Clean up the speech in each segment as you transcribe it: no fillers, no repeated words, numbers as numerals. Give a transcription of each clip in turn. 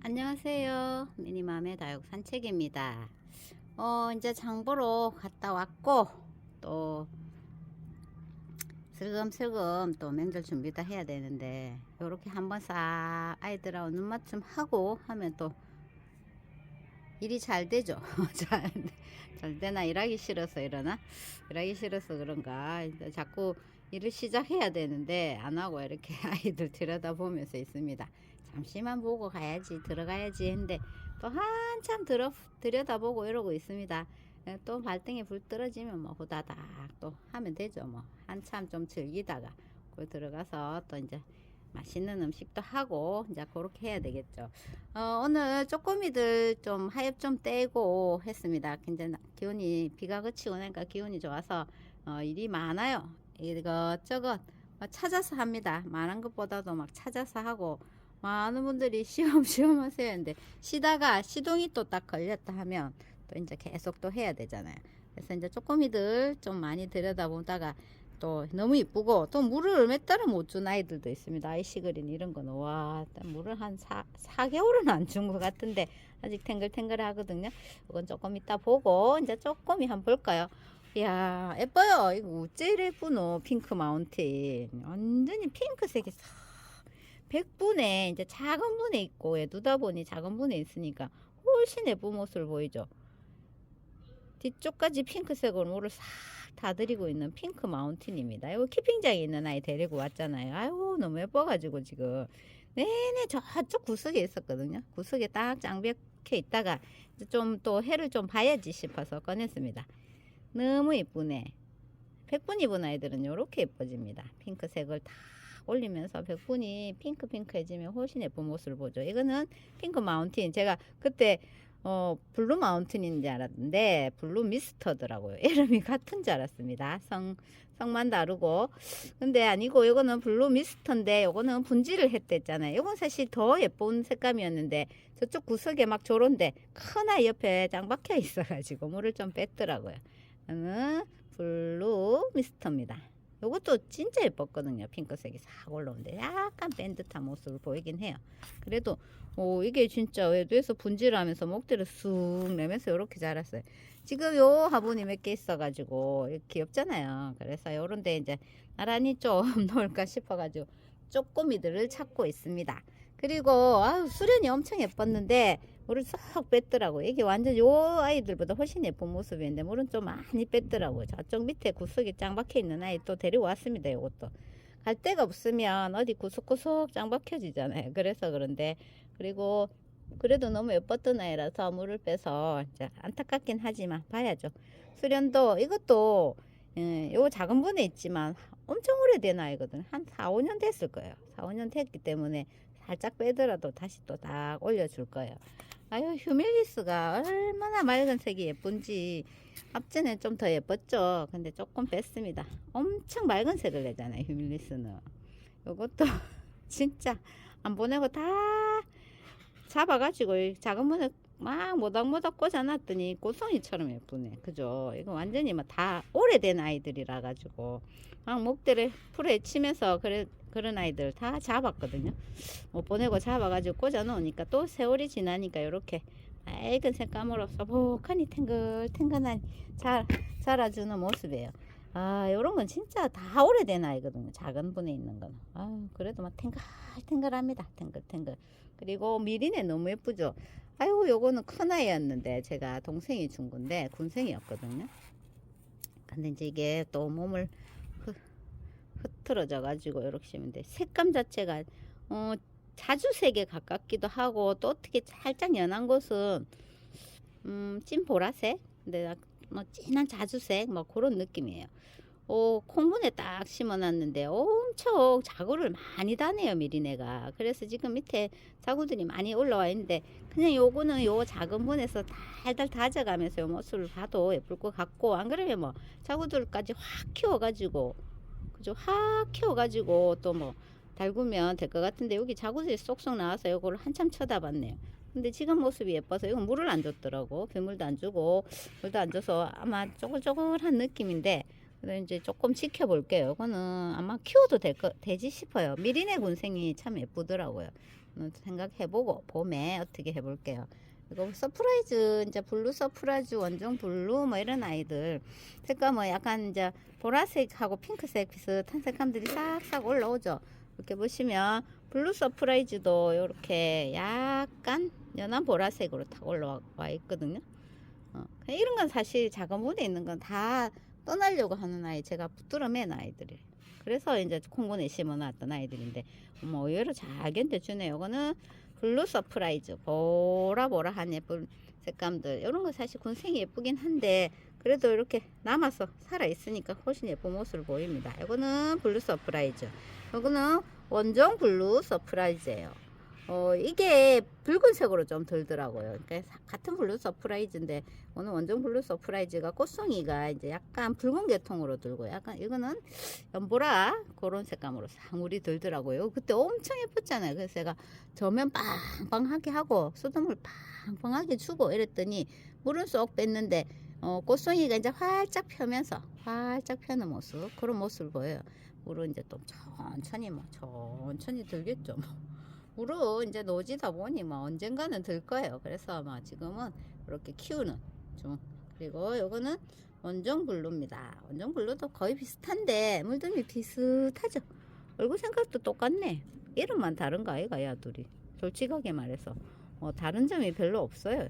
안녕하세요. 미니맘의 다육 산책입니다. 이제 장보러 갔다 왔고, 또 슬금슬금 또 명절 준비 다 해야 되는데, 요렇게 한번 싹 아이들하고 눈맞춤 하고 하면 또 일이 잘 되죠. 잘 되나? 일하기 싫어서 이러나? 일하기 싫어서 그런가? 자꾸 일을 시작해야 되는데 안 하고 이렇게 아이들 들여다보면서 있습니다. 잠시만 보고 가야지, 들어가야지 했는데 또 한참 들여다보고 이러고 있습니다. 또 발등에 불 떨어지면 뭐 후다닥 또 하면 되죠. 뭐 한참 좀 즐기다가 그 들어가서 또 이제 맛있는 음식도 하고 이제 그렇게 해야 되겠죠. 오늘 쪼꼬미들 좀 하엽 좀 떼고 했습니다. 이제 기온이 비가 그치고 나니까 기온이 좋아서 일이 많아요. 이것저것 찾아서 합니다. 많은 것보다도 막 찾아서 하고, 많은 분들이 시험 하세요 했는데 쉬다가 시동이 또 딱 걸렸다 하면 또 이제 계속 또 해야 되잖아요. 그래서 이제 쪼꼬미들 좀 많이 들여다보다가 또 너무 이쁘고, 또 물을 몇 달을 못 준 아이들도 있습니다. 아이시그린 이런 거는 와 물을 한 4개월은 안 준 것 같은데 아직 탱글탱글 하거든요. 이건 조금 이따 보고 이제 쪼꼬미 한번 볼까요? 이야 예뻐요. 이거 어째 예쁘노. 핑크 마운틴 완전히 핑크색이 싹 100분에 이제 작은 분에 있고, 누다 보니 작은 분에 있으니까 훨씬 예쁜 모습을 보이죠. 뒤쪽까지 핑크색으로 물을 싹 다드리고 있는 핑크 마운틴입니다. 이거 키핑장에 있는 아이 데리고 왔잖아요. 아유 너무 예뻐가지고 지금 내내 저쪽 구석에 있었거든요. 구석에 딱 장벽해 있다가 좀 또 해를 좀 봐야지 싶어서 꺼냈습니다. 너무 예쁘네. 100분 입은 아이들은 이렇게 예뻐집니다. 핑크색을 다 올리면서 100분이 핑크해지면 훨씬 예쁜 모습을 보죠. 이거는 핑크 마운틴. 제가 그때 블루 마운틴인 줄 알았는데 블루 미스터더라고요. 이름이 같은 줄 알았습니다. 성만 다르고. 근데 아니고 이거는 블루 미스터인데 이거는 분질을 했댔잖아요. 이건 사실 더 예쁜 색감이었는데 저쪽 구석에 막 저런데 큰 아이 옆에 짱 박혀 있어가지고 물을 좀 뺐더라고요. 이거는 블루 미스터입니다. 이것도 진짜 예뻤거든요. 핑크색이 싹 올라오는데 약간 뺀 듯한 모습을 보이긴 해요. 그래도 이게 진짜 외도에서 분질하면서 목대를 쑥 내면서 이렇게 자랐어요. 지금 요 화분이 몇 개 있어가지고 귀엽잖아요. 그래서 요런데 이제 나란히 좀 놓을까 싶어가지고 쪼꼬미들을 찾고 있습니다. 그리고 수련이 엄청 예뻤는데 물을 쏙 뺐더라고요. 이게 완전 요 아이들보다 훨씬 예쁜 모습인데 물은 좀 많이 뺐더라고요. 저쪽 밑에 구석에 짱 박혀 있는 아이 또 데리고 왔습니다. 요것도 갈 데가 없으면 어디 구석구석 짱 박혀지잖아요. 그래서 그런데, 그리고 그래도 너무 예뻤던 아이라서 물을 빼서 이제 안타깝긴 하지만 봐야죠. 수련도 이것도 요 작은 분에 있지만 엄청 오래된 아이거든. 한 4, 5년 됐을 거예요. 4, 5년 됐기 때문에 살짝 빼더라도 다시 또 딱 올려줄 거예요. 아유 휴밀리스가 얼마나 맑은 색이 예쁜지. 앞전에 좀 더 예뻤죠. 근데 조금 뺐습니다. 엄청 맑은 색을 내잖아요 휴밀리스는. 요것도 진짜 안 보내고 다 잡아가지고 작은 문에 막 모닥모닥 꽂아놨더니 꽃송이처럼 예쁘네. 그죠? 이거 완전히 뭐 다 오래된 아이들이라 가지고 막 목대를 풀에 치면서 그런 아이들 다 잡았거든요. 못 보내고 잡아가지고 꽂아 놓으니까 또 세월이 지나니까 이렇게 맑은 색감으로 소복하니 탱글탱글한 자라주는 모습이에요. 요런 건 진짜 다 오래된 아이거든요. 작은 분에 있는 건. 그래도 막 탱글탱글합니다. 탱글탱글. 그리고 미리네 너무 예쁘죠. 아이고 요거는 큰 아이였는데 제가 동생이 준 건데 군생이었거든요. 근데 이제 이게 또 몸을 흐트러져 가지고 이렇게 하면 돼. 색감 자체가 자주색에 가깝기도 하고, 또 어떻게 살짝 연한 것은 찐 보라색, 근데 뭐 진한 자주색 뭐 그런 느낌이에요. 콩분에 딱 심어놨는데 엄청 자구를 많이 다네요 미리네가. 그래서 지금 밑에 자구들이 많이 올라와 있는데 그냥 요거는 요 작은 분에서 달달 다져가면서 요 모습을 봐도 예쁠 것 같고, 안 그러면 뭐 자구들까지 확 키워가지고, 그죠, 확 키워가지고 또 뭐 달구면 될 것 같은데 여기 자구들이 쏙쏙 나와서 요거를 한참 쳐다봤네요. 근데 지금 모습이 예뻐서 이건 물을 안 줬더라고. 빗물도 안 주고 물도 안 줘서 아마 쪼글쪼글한 느낌인데 그래서 이제 조금 지켜볼게요. 이거는 아마 키워도 되지 싶어요. 미리네 군생이 참 예쁘더라고요. 생각해보고 봄에 어떻게 해볼게요. 이거 서프라이즈 이제 블루 서프라이즈 원종 블루 뭐 이런 아이들 색깔 뭐 약간 이제 보라색하고 핑크색 비슷한 색감들이 싹싹 올라오죠. 이렇게 보시면 블루 서프라이즈도 이렇게 약간 연한 보라색으로 탁 올라와 있거든요. 이런 건 사실 작은 문에 있는 건 다 떠나려고 하는 아이, 제가 붙들어 맨 아이들이. 그래서 이제 콩고에 심어 놨던 아이들인데 뭐 의외로 잘 견뎌주네요. 이거는 블루 서프라이즈 보라보라한 예쁜 색감들, 이런 거 사실 군생이 예쁘긴 한데 그래도 이렇게 남아서 살아 있으니까 훨씬 예쁜 모습을 보입니다. 이거는 블루 서프라이즈, 이거는 원종 블루 서프라이즈예요. 이게 붉은색으로 좀 들더라고요. 그러니까 같은 블루 서프라이즈인데 오늘 원종 블루 서프라이즈가 꽃송이가 이제 약간 붉은 계통으로 들고 약간 이거는 연보라 그런 색감으로 사물이 들더라고요. 그때 엄청 예뻤잖아요. 그래서 제가 저면 빵빵하게 하고 수돗물 빵빵하게 주고 이랬더니 물은 쏙 뺐는데 꽃송이가 이제 활짝 펴면서 활짝 펴는 모습, 그런 모습을 보여요. 물은 이제 또 천천히 들겠죠. 물은 이제 노지다 보니 뭐 언젠가는 들 거예요. 그래서 아마 지금은 이렇게 키우는 중. 그리고 요거는 원종 블루입니다. 원종 블루도 거의 비슷한데 물듬이 비슷하죠. 얼굴 생각도 똑같네. 이름만 다른 거 아이가 야 둘이. 솔직하게 말해서 다른 점이 별로 없어요.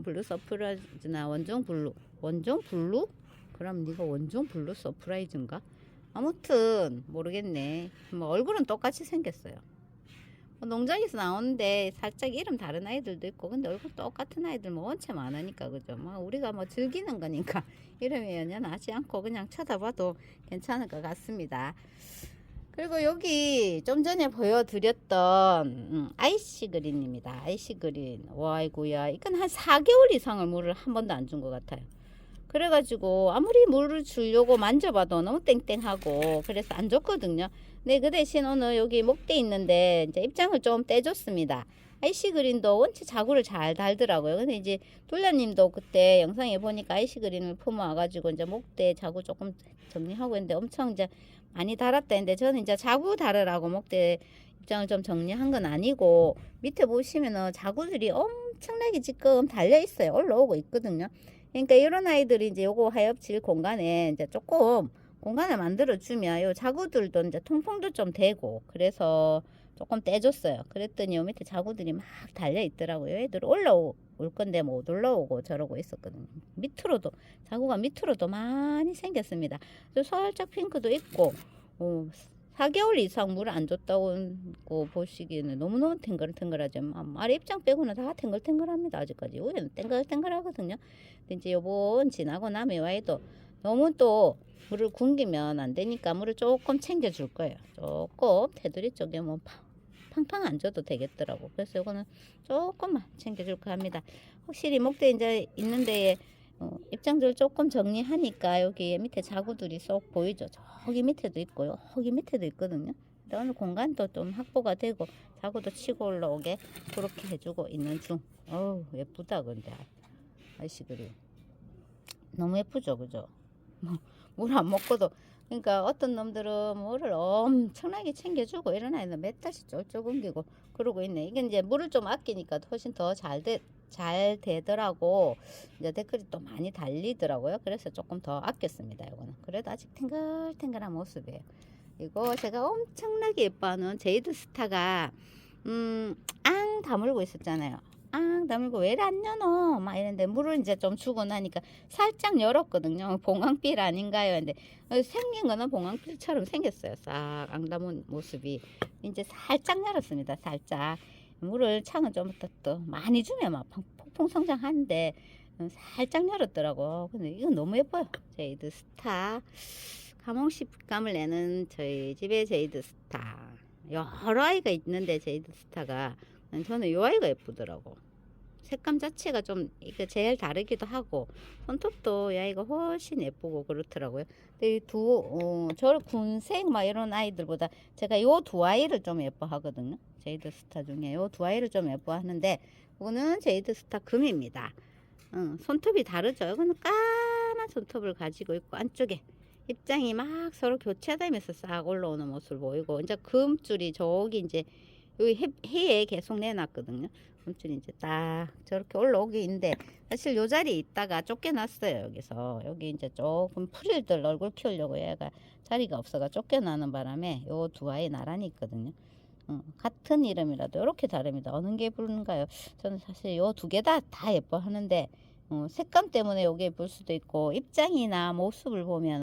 블루 서프라이즈나 원종 블루. 원종 블루? 그럼 네가 원종 블루 서프라이즈인가? 아무튼 모르겠네. 뭐 얼굴은 똑같이 생겼어요. 농장에서 나오는데 살짝 이름 다른 아이들도 있고, 근데 얼굴 똑같은 아이들 뭐 원체 많으니까, 그죠? 뭐 우리가 뭐 즐기는 거니까 이름이 연연하지 않고 그냥 쳐다봐도 괜찮을 것 같습니다. 그리고 여기 좀 전에 보여드렸던 아이시 그린입니다. 아이시 그린. 와, 아이고야, 이건 한 4개월 이상을 물을 한 번도 안 준 것 같아요. 그래가지고 아무리 물을 주려고 만져봐도 너무 땡땡하고 그래서 안 줬거든요. 네, 그 대신 오늘 여기 목대 있는데 이제 입장을 좀 떼줬습니다. 아이시 그린도 원체 자구를 잘 달더라고요. 근데 이제 돌라님도 그때 영상에 보니까 아이시 그린을 품어와가지고 이제 목대 자구 조금 정리하고 있는데 엄청 이제 많이 달았다 했는데, 저는 이제 자구 달으라고 목대 입장을 좀 정리한 건 아니고 밑에 보시면은 자구들이 엄청나게 지금 달려 있어요. 올라오고 있거든요. 그러니까 이런 아이들이 이제 요거 하엽질 공간에 이제 조금 공간을 만들어 주면 요 자구들도 이제 통풍도 좀 되고, 그래서 조금 떼줬어요. 그랬더니 요 밑에 자구들이 막 달려 있더라고요. 애들 올라올 건데 못 올라오고 저러고 있었거든요. 밑으로도 자구가 밑으로도 많이 생겼습니다. 살짝 핑크도 있고 4개월 이상 물을 안 줬다고 보시기에는 너무너무 탱글탱글하죠. 아래 입장 빼고는 다 탱글탱글합니다. 아직까지 위에는 탱글탱글하거든요. 근데 이제 요번 지나고 나면 와이도 너무 또 물을 굶기면 안 되니까 물을 조금 챙겨 줄 거예요. 조금 테두리 쪽에 뭐 팡팡 안 줘도 되겠더라고. 그래서 요거는 조금만 챙겨 줄까 합니다. 확실히 목대 이제 있는데 입장들 조금 정리하니까 여기 밑에 자구들이 쏙 보이죠. 저기 밑에도 있고요. 여기 밑에도 있거든요. 오늘 공간도 좀 확보가 되고 자구도 치고 올라오게 그렇게 해주고 있는 중. 어우, 예쁘다. 근데 아이씨들이 너무 예쁘죠, 그죠? 물 안 먹고도, 그러니까 어떤 놈들은 물을 엄청나게 챙겨주고 이런 아이는 몇 달씩 쫄쫄 굶기고 그러고 있네. 이게 이제 물을 좀 아끼니까 훨씬 더 잘 되더라고. 이제 댓글이 또 많이 달리더라고요. 그래서 조금 더 아꼈습니다. 이거는 그래도 아직 탱글탱글한 모습이에요. 이거 제가 엄청나게 예뻐하는 제이드 스타가 앙 다물고 있었잖아요. 앙 다물고 왜 안 여노 막 이랬는데 물을 이제 좀 주고 나니까 살짝 열었거든요. 봉황필 아닌가요? 근데 생긴 거는 봉황필처럼 생겼어요. 싹 앙 담은 모습이 이제 살짝 열었습니다. 살짝. 물을 창은 좀 더 많이 주면 막 폭풍 성장하는데 살짝 열었더라고. 근데 이건 너무 예뻐요. 제이드 스타 가몽식감을 내는 저희 집의 제이드 스타. 여러 아이가 있는데 제이드 스타가 저는 이 아이가 예쁘더라고. 색감 자체가 좀 이게 제일 다르기도 하고 손톱도 이 아이가 훨씬 예쁘고 그렇더라고요. 근데 저 군색 막 이런 아이들보다 제가 이 두 아이를 좀 예뻐하거든요. 제이드 스타 중에 이 두 아이를 좀 예뻐하는데 이거는 제이드 스타 금입니다. 손톱이 다르죠. 이거는 까만 손톱을 가지고 있고 안쪽에 입장이 막 서로 교차되면서 싹 올라오는 모습을 보이고 이제 금줄이 저기 이제 여기 해에 계속 내놨거든요. 금줄이 이제 딱 저렇게 올라오게 있는데 사실 요 자리에 있다가 쫓겨났어요. 여기서 여기 이제 조금 풀이들 얼굴 키우려고 얘가 자리가 없어가 쫓겨나는 바람에 요 두 아이 나란히 있거든요. 같은 이름이라도 이렇게 다릅니다. 어느 게 예쁜가요? 저는 사실 요 두 개 다 예뻐하는데 색감 때문에 요게 예쁠 수도 있고 입장이나 모습을 보면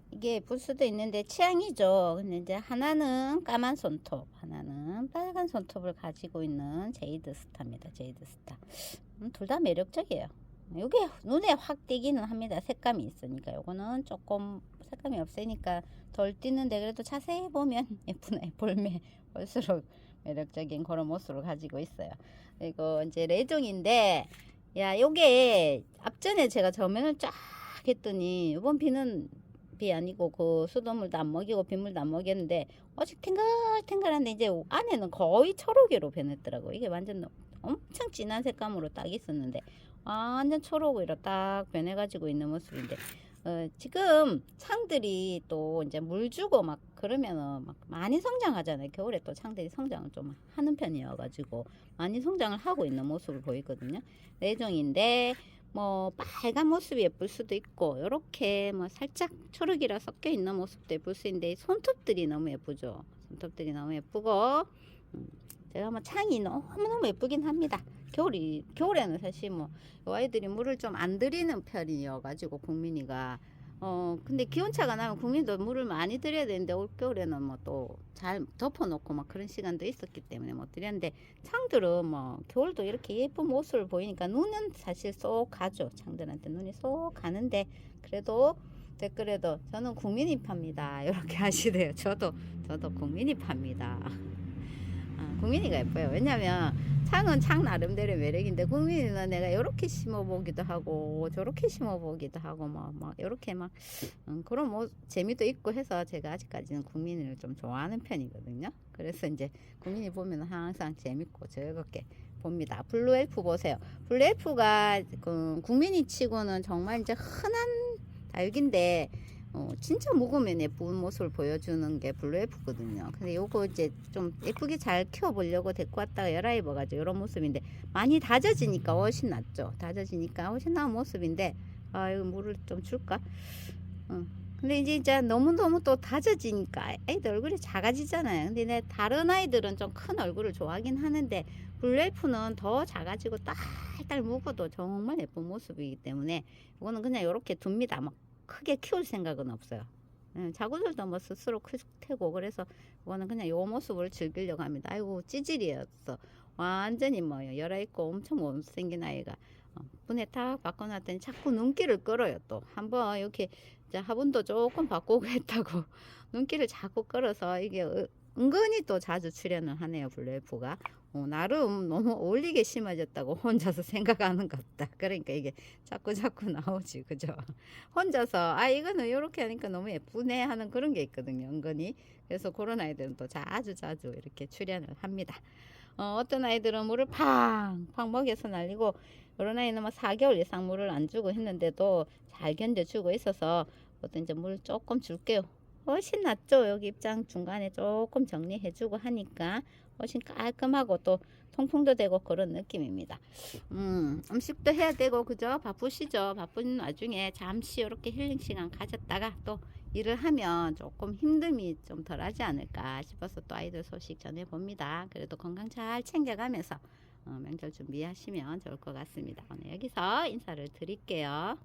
이게 예쁠 수도 있는데 취향이죠. 근데 이제 하나는 까만 손톱, 하나는 빨간 손톱을 가지고 있는 제이드 스타입니다. 제이드 스타. 둘 다 매력적이에요. 요게 눈에 확 띄기는 합니다. 색감이 있으니까. 요거는 조금 색감이 없으니까 덜 띄는데 그래도 자세히 보면 예쁘네. 볼수록 매력적인 그런 모습을 가지고 있어요. 이거 이제 레종인데 야 요게 앞전에 제가 저면을 쫙 했더니 이번 비는 비 아니고 그 수돗물도 안 먹이고 빗물도 안 먹였는데 어직 탱글탱글한데 이제 안에는 거의 초록이로 변했더라고. 이게 완전 엄청 진한 색감으로 딱 있었는데 완전 초록으로 딱 변해가지고 있는 모습인데 지금 창들이 또 이제 물 주고 막 그러면은 막 많이 성장하잖아요. 겨울에 또 창들이 성장을 좀 하는 편이어가지고 많이 성장을 하고 있는 모습을 보이거든요. 내종인데 뭐 빨간 모습이 예쁠 수도 있고 요렇게 뭐 살짝 초록이라 섞여 있는 모습도 예쁠 수 있는데 손톱들이 너무 예쁘죠. 손톱들이 너무 예쁘고 제가 뭐 창이 너무너무 예쁘긴 합니다. 겨울에는 사실 뭐 요 아이들이 물을 좀 안 들이는 편이어 가지고 국민이가 근데 기온차가 나면 국민도 물을 많이 들여야 되는데 올겨울에는 뭐 또 잘 덮어놓고 막 그런 시간도 있었기 때문에 못 드렸는데 창들은 뭐 겨울도 이렇게 예쁜 모습을 보이니까 눈은 사실 쏙 가죠. 창들한테 눈이 쏙 가는데 그래도 댓글에도 저는 국민이 팝니다 이렇게 하시대요. 저도 국민이 팝니다. 국민이가 예뻐요. 왜냐면 창은 창 나름대로 매력인데 국민이는 내가 이렇게 심어보기도 하고 저렇게 심어보기도 하고 막 이렇게 막 그런 뭐 재미도 있고 해서 제가 아직까지는 국민이를 좀 좋아하는 편이거든요. 그래서 이제 국민이 보면 항상 재밌고 즐겁게 봅니다. 블루 엘프 보세요. 블루 엘프가 그 국민이 치고는 정말 이제 흔한 달기인데 진짜 묵으면 예쁜 모습을 보여주는 게 블루 엘프거든요. 근데 요거 이제 좀 예쁘게 잘 키워보려고 데리고 왔다가 열아 입어가지고 이런 모습인데 많이 다져지니까 훨씬 낫죠. 다져지니까 훨씬 나은 모습인데 이거 물을 좀 줄까? 근데 이제 너무너무 또 다져지니까 아이들 얼굴이 작아지잖아요. 근데 내 다른 아이들은 좀 큰 얼굴을 좋아하긴 하는데 블루 엘프는 더 작아지고 딸딸 묵어도 정말 예쁜 모습이기 때문에 이거는 그냥 이렇게 둡니다. 막 크게 키울 생각은 없어요. 자구들도 뭐 스스로 클 테고 그래서 이거는 그냥 요 모습을 즐기려고 합니다. 아이고 찌질이었어. 완전히 뭐 열아 있고 엄청 못생긴 아이가 분에 탁 바꿔놨더니 자꾸 눈길을 끌어요. 또 한번 이렇게 화분도 조금 바꾸고 했다고 눈길을 자꾸 끌어서 이게 은근히 또 자주 출연을 하네요. 블루 엘프가 나름 너무 어울리게 심어졌다고 혼자서 생각하는 것 같다. 그러니까 이게 자꾸 나오지 그죠? 혼자서 이거는 이렇게 하니까 너무 예쁘네 하는 그런 게 있거든요. 은근히. 그래서 그런 아이들은 또 자주 이렇게 출연을 합니다. 어떤 아이들은 물을 팡팡 먹여서 날리고 이런 아이는 뭐 4개월 이상 물을 안 주고 했는데도 잘 견뎌주고 있어서 어떤 이제 물 조금 줄게요. 훨씬 낫죠. 여기 입장 중간에 조금 정리해주고 하니까 훨씬 깔끔하고 또 통풍도 되고 그런 느낌입니다. 음식도 해야 되고 그죠? 바쁘시죠? 바쁜 와중에 잠시 이렇게 힐링 시간 가졌다가 또 일을 하면 조금 힘듦이 좀 덜하지 않을까 싶어서 또 아이들 소식 전해봅니다. 그래도 건강 잘 챙겨가면서 명절 준비하시면 좋을 것 같습니다. 오늘 여기서 인사를 드릴게요.